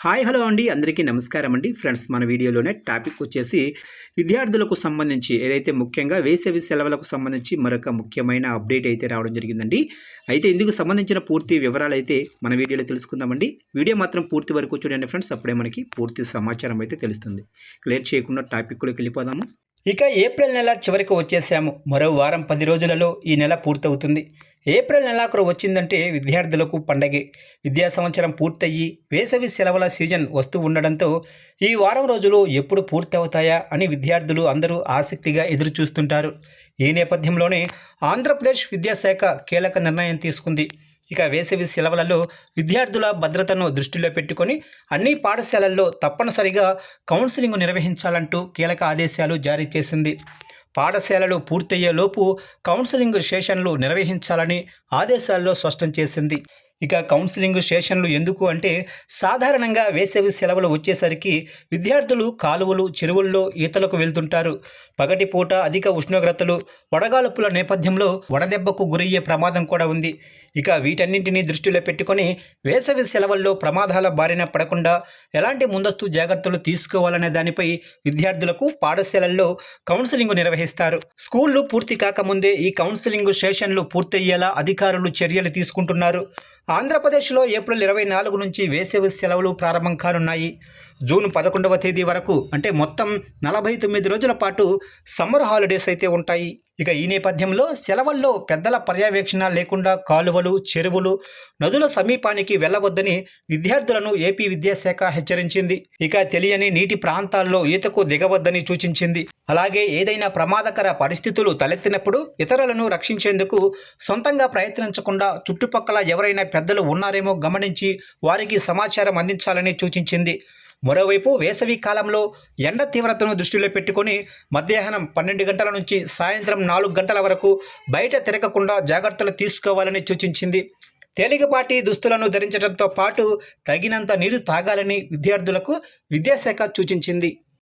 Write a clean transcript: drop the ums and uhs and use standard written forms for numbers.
Hi hello అండి అందరికీ నమస్కారం అండి ఫ్రెండ్స్ మన వీడియోలోనే టాపిక్ వచ్చేసి విద్యార్థులకు సంబంధించి ఏదైతే ముఖ్యంగా వేసవి సెలవులకు సంబంధించి మరొక ముఖ్యమైన అప్డేట్ అయితే రావడం జరిగిందండి. అయితే ఇందుకు సంబంధించిన పూర్తి వివరాలు అయితే మన వీడియోలో తెలుసుకుందామండి. వీడియో మాత్రం పూర్తి వరకు చూడండి ఫ్రెండ్స్, అప్పుడే మనకి పూర్తి సమాచారం అయితే తెలుస్తుంది. క్లియర్ చేయకుండా టాపిక్లోకి వెళ్ళిపోదాము. ఇక ఏప్రిల్ నెల చివరికి వచ్చేసాము. మరో వారం 10 రోజులలో ఈ నెల పూర్తవుతుంది. ఏప్రిల్ నెలాఖరు వచ్చిందంటే విద్యార్థులకు పండగే. విద్యా సంవత్సరం పూర్తయ్యి వేసవి సెలవుల సీజన్ వస్తూ ఉండడంతో ఈ వారం రోజులు ఎప్పుడు పూర్తి అవుతాయా అని విద్యార్థులు అందరూ ఆసక్తిగా ఎదురు చూస్తుంటారు. ఈ నేపథ్యంలోనే ఆంధ్రప్రదేశ్ విద్యాశాఖ కీలక నిర్ణయం తీసుకుంది. ఇక వేసవి సెలవులలో విద్యార్థుల భద్రతను దృష్టిలో పెట్టుకొని అన్ని పాఠశాలల్లో తప్పనిసరిగా కౌన్సిలింగ్ నిర్వహించాలంటూ కీలక ఆదేశాలు జారీ చేసింది. పాఠశాలలు పూర్తయ్యేలోపు కౌన్సిలింగ్ సెషన్లు నిర్వహించాలని ఆదేశాల్లో స్పష్టం చేసింది. ఇక కౌన్సిలింగ్ సెషన్లు ఎందుకు అంటే సాధారణంగా వేసవి సెలవులు వచ్చేసరికి విద్యార్థులు కాలువలు చెరువుల్లో ఈతలకు వెళ్తుంటారు. పగటిపూట అధిక ఉష్ణోగ్రతలు వడగాలుపుల నేపథ్యంలో వడదెబ్బకు గురయ్యే ప్రమాదం కూడా ఉంది. ఇక వీటన్నింటినీ దృష్టిలో పెట్టుకొని వేసవి సెలవుల్లో ప్రమాదాల బారిన పడకుండా ఎలాంటి ముందస్తు జాగ్రత్తలు తీసుకోవాలనే దానిపై విద్యార్థులకు పాఠశాలల్లో కౌన్సిలింగ్ నిర్వహిస్తారు. స్కూళ్లు పూర్తి కాకముందే ఈ కౌన్సిలింగ్ సెషన్లు పూర్తయ్యేలా అధికారులు చర్యలు తీసుకుంటున్నారు. ఆంధ్రప్రదేశ్లో ఏప్రిల్ 24 నుంచి వేసవి సెలవులు ప్రారంభం కానున్నాయి. జూన్ 11వ తేదీ వరకు అంటే మొత్తం 49 రోజుల పాటు సమ్మర్ హాలిడేస్ అయితే ఉంటాయి. ఇక ఈ నేపథ్యంలో సెలవుల్లో పెద్దల పర్యవేక్షణ లేకుండా కాలువలు చెరువులు నదుల సమీపానికి వెళ్లవద్దని విద్యార్థులను ఏపీ విద్యాశాఖ హెచ్చరించింది. ఇక తెలియని నీటి ప్రాంతాల్లో ఈతకు దిగవద్దని సూచించింది. అలాగే ఏదైనా ప్రమాదకర పరిస్థితులు తలెత్తినప్పుడు ఇతరులను రక్షించేందుకు సొంతంగా ప్రయత్నించకుండా చుట్టుపక్కల ఎవరైనా పెద్దలు ఉన్నారేమో గమనించి వారికి సమాచారం అందించాలని సూచించింది. మరోవైపు వేసవి కాలంలో ఎండ తీవ్రతను దృష్టిలో పెట్టుకొని మధ్యాహ్నం 12 గంటల నుంచి సాయంత్రం 4 గంటల వరకు బయట తిరగకుండా జాగ్రత్తలు తీసుకోవాలని సూచించింది. తేలికపాటి దుస్తులను ధరించడంతో పాటు తగినంత నీరు తాగాలని విద్యార్థులకు విద్యాశాఖ సూచించింది.